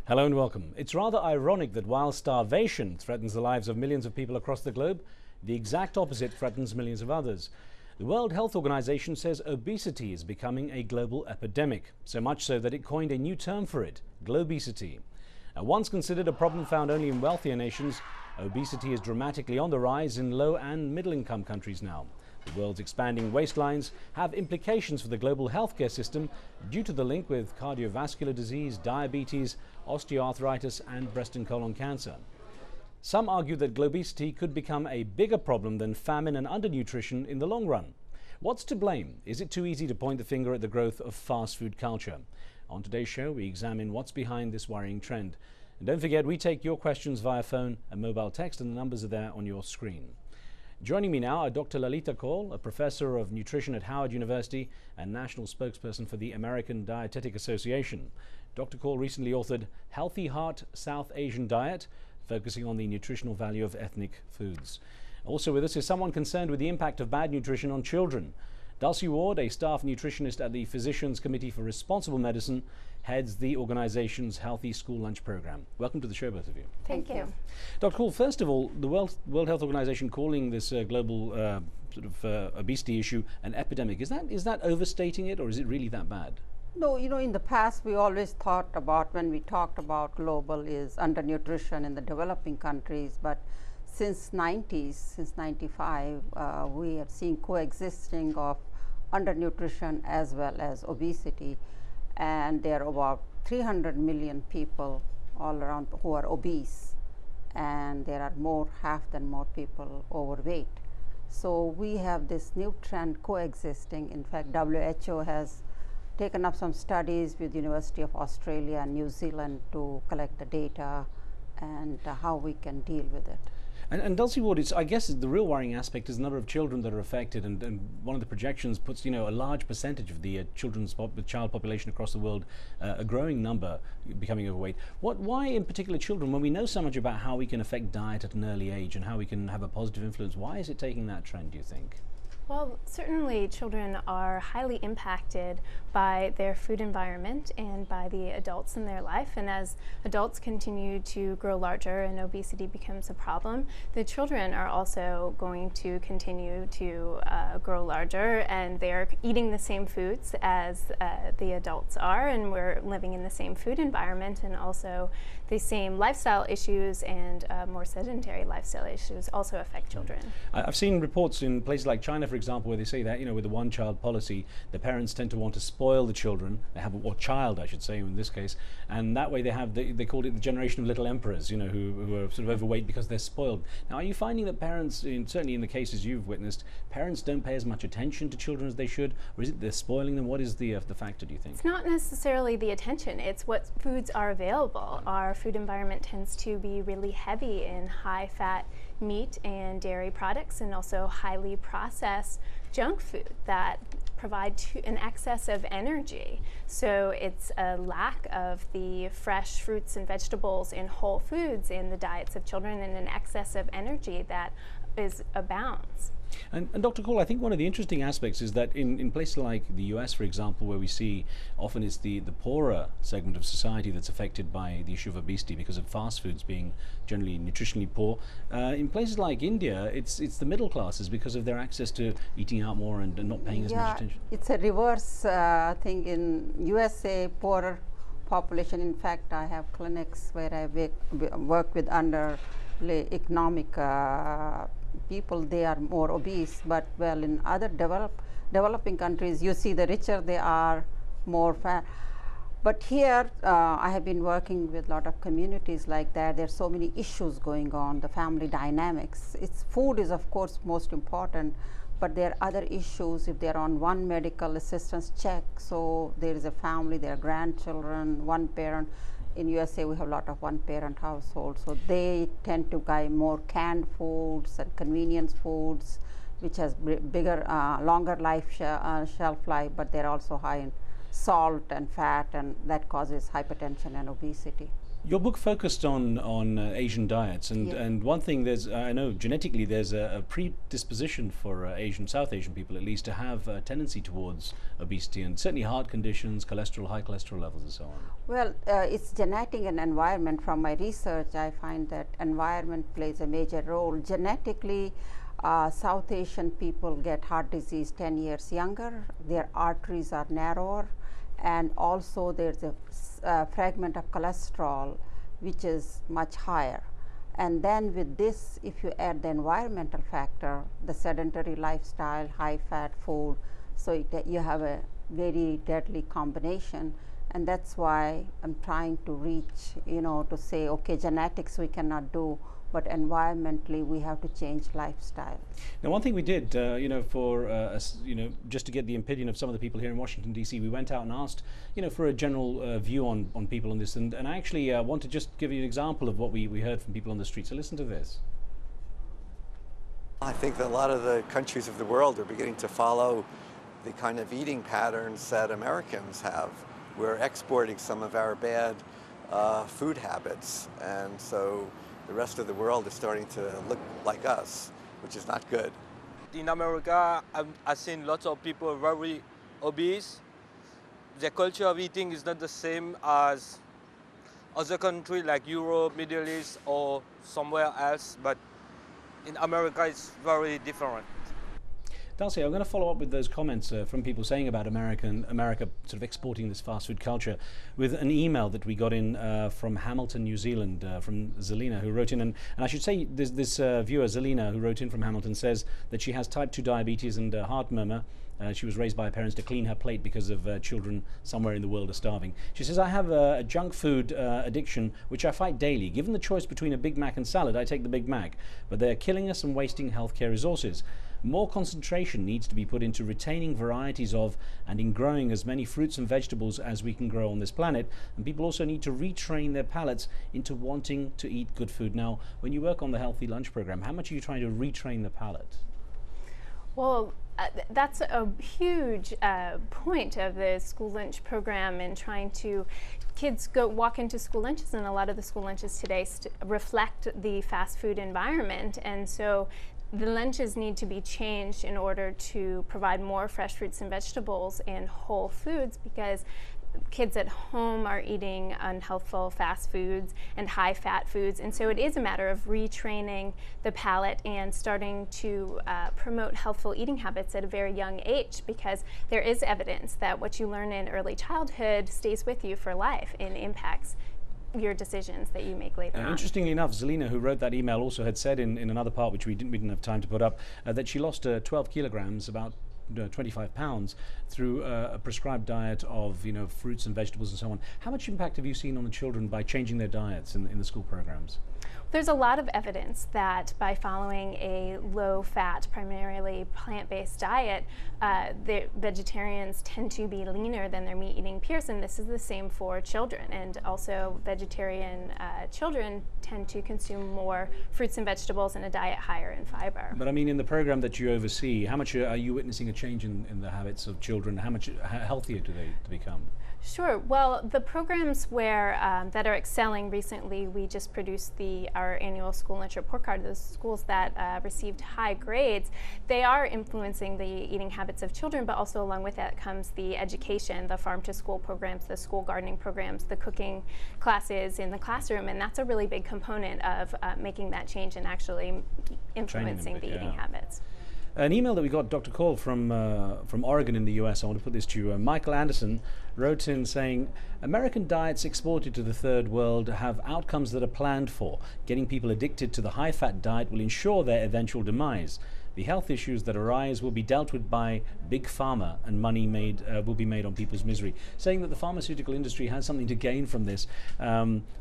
Hello and welcome. It's rather ironic that while starvation threatens the lives of millions of people across the globe, the exact opposite threatens millions of others. The World Health Organization says obesity is becoming a global epidemic, so much so that it coined a new term for it, globesity. Now, once considered a problem found only in wealthier nations, obesity is dramatically on the rise in low and middle-income countries now. The world's expanding waistlines have implications for the global healthcare system due to the link with cardiovascular disease, diabetes, osteoarthritis and breast and colon cancer. Some argue that globesity could become a bigger problem than famine and undernutrition in the long run. What's to blame? Is it too easy to point the finger at the growth of fast food culture? On today's show, we examine what's behind this worrying trend. And don't forget, we take your questions via phone and mobile text, and the numbers are there on your screen. Joining me now are Dr. Lalita Kaul, a professor of nutrition at Howard University and national spokesperson for the American Dietetic Association. Dr. Kaul recently authored Healthy Heart South Asian Diet, focusing on the nutritional value of ethnic foods. Also with us is someone concerned with the impact of bad nutrition on children. Dulcie Ward, a staff nutritionist at the Physicians Committee for Responsible Medicine, heads the organization's Healthy School Lunch program. Welcome to the show, both of you. Thank you. Dr. Kaul, first of all, the World Health Organization calling this global obesity issue an epidemic. Is that overstating it, or is it really that bad? No, in the past we always thought about, when we talked about global, is undernutrition in the developing countries, but since 95, we are seeing coexisting of undernutrition as well as obesity, and there are about 300 million people all around who are obese, and there are half more people overweight. So we have this new trend coexisting. In fact, WHO has taken up some studies with University of Australia and New Zealand to collect the data and how we can deal with it. And Dulcie Ward, I guess the real worrying aspect is the number of children that are affected, and one of the projections puts a large percentage of the child population across the world, a growing number, becoming overweight. Why in particular children, when we know so much about how we can affect diet at an early age and how we can have a positive influence? Why is it taking that trend, do you think? Well, certainly children are highly impacted by their food environment and by the adults in their life. And as adults continue to grow larger and obesity becomes a problem, the children are also going to continue to grow larger, and they're eating the same foods as the adults are, and we're living in the same food environment, and also the same lifestyle issues and more sedentary lifestyle issues also affect children. I've seen reports in places like China, for example, where they say that with the one-child policy, the parents tend to want to spoil the children. They have a child, I should say, in this case, and that way they called it the generation of little emperors, who are sort of overweight because they're spoiled. Now, are you finding that parents, certainly in the cases you've witnessed, parents don't pay as much attention to children as they should, or is it they're spoiling them? What is the factor, do you think? It's not necessarily the attention. It's what foods are available. Our food environment tends to be really heavy in high-fat meat and dairy products, and also highly processed junk food that provide an excess of energy. So it's a lack of the fresh fruits and vegetables and whole foods in the diets of children, and an excess of energy that abounds. And Dr. Kaul, I think one of the interesting aspects is that in places like the US, for example, where we see often it's the poorer segment of society that's affected by the issue of obesity because of fast foods being generally nutritionally poor. In places like India, it's the middle classes because of their access to eating out more and not paying as much attention. It's a reverse thing in USA, poorer population. In fact, I have clinics where I work with economic people. They are more obese, but in other developing countries, you see the richer they are, more fat. But here, I have been working with a lot of communities like that. There are so many issues going on, the family dynamics. Food is of course most important, but there are other issues. If they're on one medical assistance check, so there is a family, there are grandchildren, one parent. In USA, we have a lot of one-parent households, so they tend to buy more canned foods and convenience foods, which has bigger, longer shelf life, but they're also high in salt and fat, and that causes hypertension and obesity. Your book focused on Asian diets, and one thing I know genetically there's a predisposition for South Asian people at least to have a tendency towards obesity, and certainly heart conditions, cholesterol, high cholesterol levels, and so on. Well, it's genetic and environment. From my research, I find that environment plays a major role. Genetically, South Asian people get heart disease 10 years younger. Their arteries are narrower, and also there's a fragment of cholesterol which is much higher. And then with this, if you add the environmental factor, the sedentary lifestyle, high fat food, so you have a very deadly combination. And that's why I'm trying to reach, to say, okay, genetics we cannot do, but environmentally we have to change lifestyle. Now, one thing we did, just to get the opinion of some of the people here in Washington, D.C., we went out and asked, for a general view on people on this. And I actually want to just give you an example of what we heard from people on the street. So listen to this. I think that a lot of the countries of the world are beginning to follow the kind of eating patterns that Americans have. We're exporting some of our bad food habits, and so the rest of the world is starting to look like us, which is not good. In America, I've seen lots of people very obese. The culture of eating is not the same as other countries like Europe, Middle East, or somewhere else, but in America it's very different. Darcy, I'm going to follow up with those comments from people saying about America sort of exporting this fast food culture with an email that we got in from Hamilton, New Zealand, from Zelina, who wrote in. And I should say this viewer, Zelina, who wrote in from Hamilton, says that she has type 2 diabetes and heart murmur. She was raised by her parents to clean her plate because of children somewhere in the world are starving. She says, I have a junk food addiction, which I fight daily. Given the choice between a Big Mac and salad, I take the Big Mac. But they're killing us and wasting healthcare resources. More concentration needs to be put into retaining varieties of and in growing as many fruits and vegetables as we can grow on this planet. And people also need to retrain their palates into wanting to eat good food. Now, when you work on the Healthy Lunch program, how much are you trying to retrain the palate? Well, that's a huge point of the school lunch program, and trying to kids walk into school lunches, and a lot of the school lunches today reflect the fast food environment, and so the lunches need to be changed in order to provide more fresh fruits and vegetables and whole foods, because kids at home are eating unhealthful fast foods and high fat foods, and so it is a matter of retraining the palate and starting to promote healthful eating habits at a very young age, because there is evidence that what you learn in early childhood stays with you for life and impacts your decisions that you make later on. Interestingly enough, Zelina, who wrote that email, also had said in another part, which we didn't have time to put up, that she lost 12 kilograms, about 25 pounds, through a prescribed diet of fruits and vegetables and so on. How much impact have you seen on the children by changing their diets in the school programs? There's a lot of evidence that by following a low-fat, primarily plant-based diet, the vegetarians tend to be leaner than their meat-eating peers, and this is the same for children. And also, vegetarian children tend to consume more fruits and vegetables and a diet higher in fiber. But I mean, in the program that you oversee, how much are you witnessing a change in the habits of children? How much healthier do they become? Sure. Well, the programs that are excelling recently, we just produced our annual school lunch report card. The schools that received high grades, they are influencing the eating habits of children, but also along with that comes the education, the farm to school programs, the school gardening programs, the cooking classes in the classroom, and that's a really big component of making that change and actually influencing the eating habits. An email that we got, Dr. Cole, from Oregon in the US, I want to put this to you. Michael Anderson wrote in saying, American diets exported to the third world have outcomes that are planned for. Getting people addicted to the high-fat diet will ensure their eventual demise. The health issues that arise will be dealt with by big pharma, and money will be made on people's misery. Saying that the pharmaceutical industry has something to gain from this,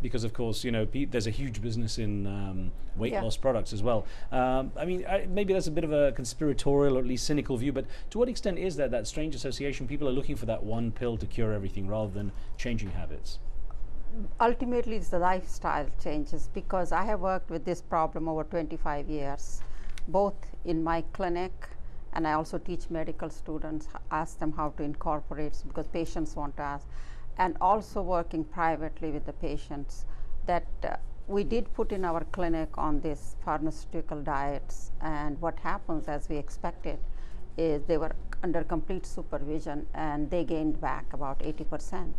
because of course, there's a huge business in weight loss products as well. I mean, maybe that's a bit of a conspiratorial or at least cynical view, but to what extent is there that strange association? People are looking for that one pill to cure everything rather than changing habits. Ultimately, it's the lifestyle changes, because I have worked with this problem over 25 years. Both in my clinic, and I also teach medical students, ask them how to incorporate, because patients want to ask, and also working privately with the patients. that we did put in our clinic on these pharmaceutical diets, and what happens, as we expected, is they were under complete supervision and they gained back about 80%.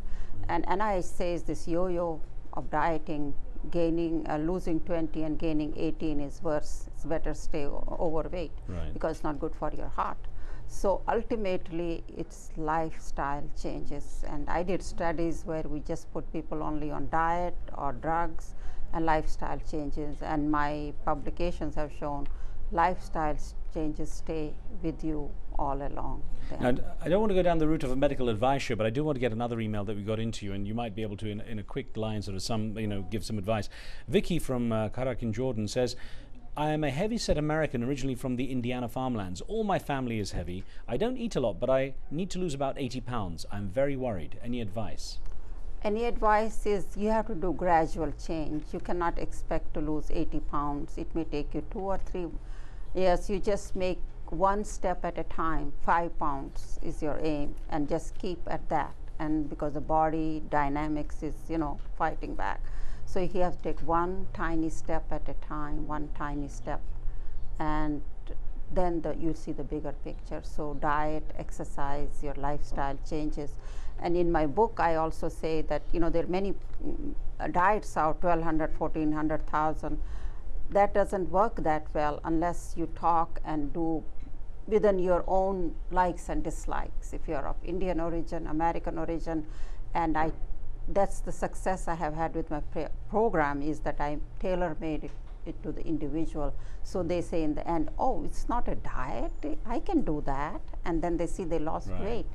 And NIH says this yo-yo of dieting, losing 20 and gaining 18 is worse. It's better stay overweight, right, because it's not good for your heart. So ultimately, it's lifestyle changes. And I did studies where we just put people only on diet or drugs and lifestyle changes. And my publications have shown lifestyle changes stay with you all along. Now, I don't want to go down the route of a medical advice here, but I do want to get another email that we got into you, and you might be able to, in a quick line, sort of give some advice. Vicky from Karak in Jordan says, I am a heavy-set American originally from the Indiana farmlands. All my family is heavy. I don't eat a lot, but I need to lose about 80 pounds. I'm very worried. Any advice? Any advice is you have to do gradual change. You cannot expect to lose 80 pounds. It may take you 2 or 3 years. You just make one step at a time. 5 pounds is your aim, and just keep at that. And because the body dynamics is, fighting back. So you have to take one tiny step at a time, one tiny step, and then you'll see the bigger picture. So diet, exercise, your lifestyle changes. And in my book, I also say that, there are many diets out, 1,200, 1,400, 1,000. That doesn't work that well unless you talk and do within your own likes and dislikes. If you're of Indian origin, American origin, and that's the success I have had with my program, is that I tailor-made it to the individual. So they say in the end, oh, it's not a diet, I can do that, and then they see they lost weight.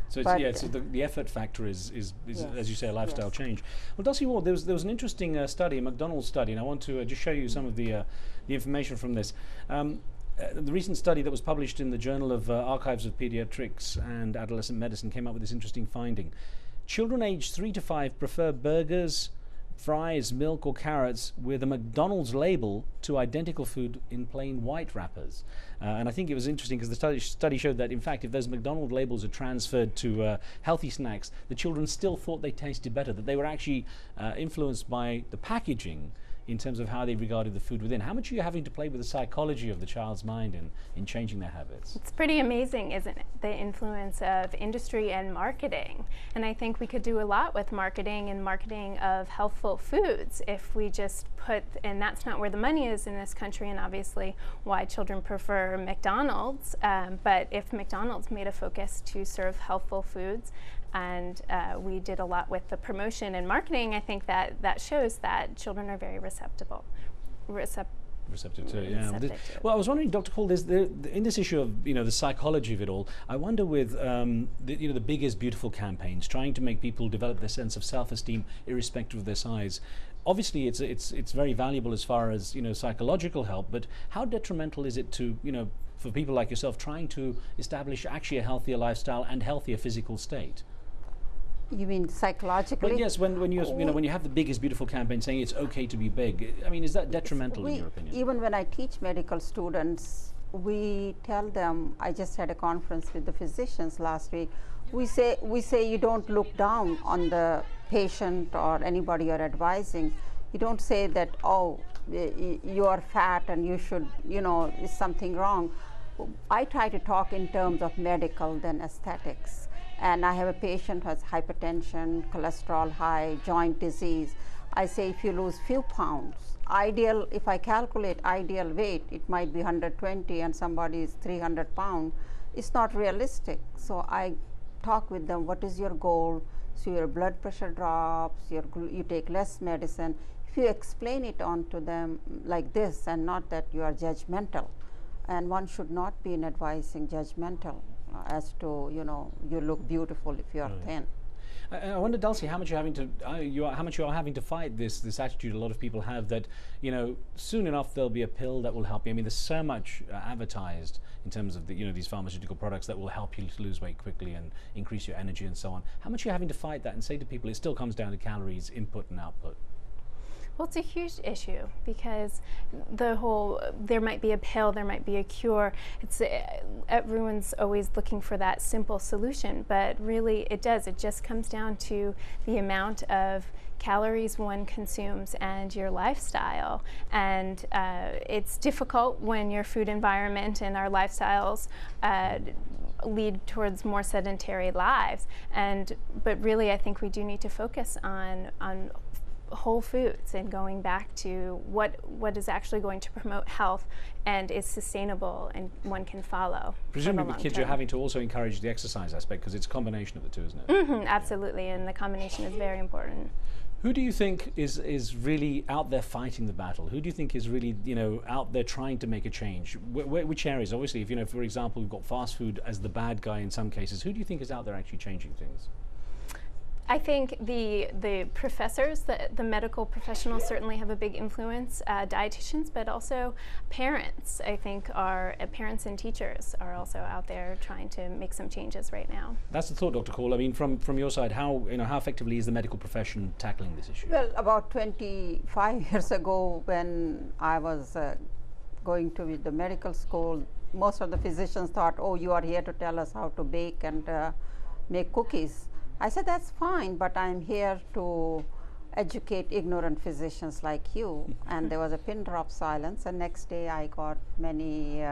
So the effort factor is yes, as you say, a lifestyle change. Well, Dulcie Ward, there was an interesting study, a McDonald's study, and I want to just show you some of the information from this. The recent study that was published in the Journal of Archives of Pediatrics and Adolescent Medicine came up with this interesting finding. Children aged 3 to 5 prefer burgers, fries, milk or carrots with a McDonald's label to identical food in plain white wrappers. And I think it was interesting because the study showed that, in fact, if those McDonald's labels are transferred to healthy snacks, the children still thought they tasted better, that they were actually influenced by the packaging in terms of how they regarded the food within. How much are you having to play with the psychology of the child's mind in changing their habits? It's pretty amazing, isn't it? The influence of industry and marketing. And I think we could do a lot with marketing and marketing of healthful foods if we just and that's not where the money is in this country, and obviously why children prefer McDonald's. But if McDonald's made a focus to serve healthful foods, and we did a lot with the promotion and marketing, I think that shows that children are very receptive to it. Yeah. Well, I was wondering, Dr. Paul, in this issue of the psychology of it all, I wonder with the Big is Beautiful campaigns, trying to make people develop their sense of self-esteem irrespective of their size. Obviously, it's very valuable as far as psychological help, but how detrimental is it to for people like yourself trying to establish actually a healthier lifestyle and healthier physical state? You mean psychologically? Well, yes, when you have the Big is Beautiful campaign saying it's okay to be big, I mean, is that detrimental in your opinion? Even when I teach medical students, we tell them, I just had a conference with the physicians last week, we say you don't look down on the patient or anybody you're advising. You don't say that, oh, you are fat and you should, is something wrong. I try to talk in terms of medical than aesthetics. And I have a patient who has hypertension, cholesterol high, joint disease. I say if you lose few pounds, ideal, if I calculate ideal weight, it might be 120 and somebody is 300 pounds. It's not realistic. So I talk with them, what is your goal? So your blood pressure drops, you take less medicine. If you explain it on to them like this, and not that you are judgmental, and one should not be in advising judgmental as to you look beautiful if you are thin. I wonder, Dulcie, how much you are having to fight this attitude a lot of people have that soon enough there'll be a pill that will help you. I mean, there's so much advertised in terms of these pharmaceutical products that will help you to lose weight quickly and increase your energy and so on. How much are you having to fight that and say to people it still comes down to calories, input and output? Well, it's a huge issue because there might be a pill, there might be a cure. Everyone's always looking for that simple solution, but really it just comes down to the amount of calories one consumes and your lifestyle. And it's difficult when your food environment and our lifestyles lead towards more sedentary lives. But really, I think we do need to focus on whole foods and going back to what is actually going to promote health and is sustainable and one can follow. Presumably with kids you're having to also encourage the exercise aspect, because it's a combination of the two, isn't it? Mm-hmm, absolutely, and the combination is very important. Who do you think is really out there fighting the battle? Who do you think is really, out there trying to make a change? Which areas? Obviously, if for example, we've got fast food as the bad guy in some cases, who do you think is out there actually changing things? I think the professors, the medical professionals certainly have a big influence, dietitians, but also parents, I think parents and teachers are also out there trying to make some changes right now. That's the thought, Dr. Cole. I mean, from your side, how effectively is the medical profession tackling this issue? Well, about 25 years ago, when I was going to the medical school, most of the physicians thought, oh, you are here to tell us how to bake and make cookies. I said, that's fine, but I'm here to educate ignorant physicians like you. And there was a pin drop silence, and next day I got many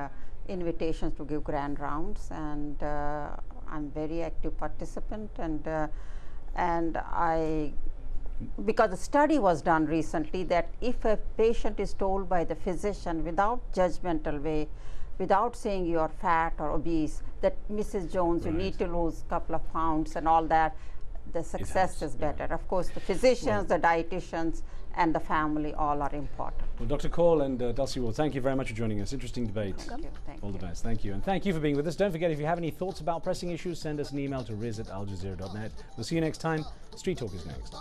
invitations to give grand rounds, and I'm very active participant, and because a study was done recently that if a patient is told by the physician without judgmental way, without saying you are fat or obese, that Mrs. Jones, you need to lose a couple of pounds and all that, the success is better. Of course, the physicians, the dietitians, and the family all are important. Well, Dr. Cole and Dulcie Ward, thank you very much for joining us. Interesting debate. Thank you. All the best. Thank you. And thank you for being with us. Don't forget, if you have any thoughts about pressing issues, send us an email to riz@aljazeera.net. We'll see you next time. Street Talk is next.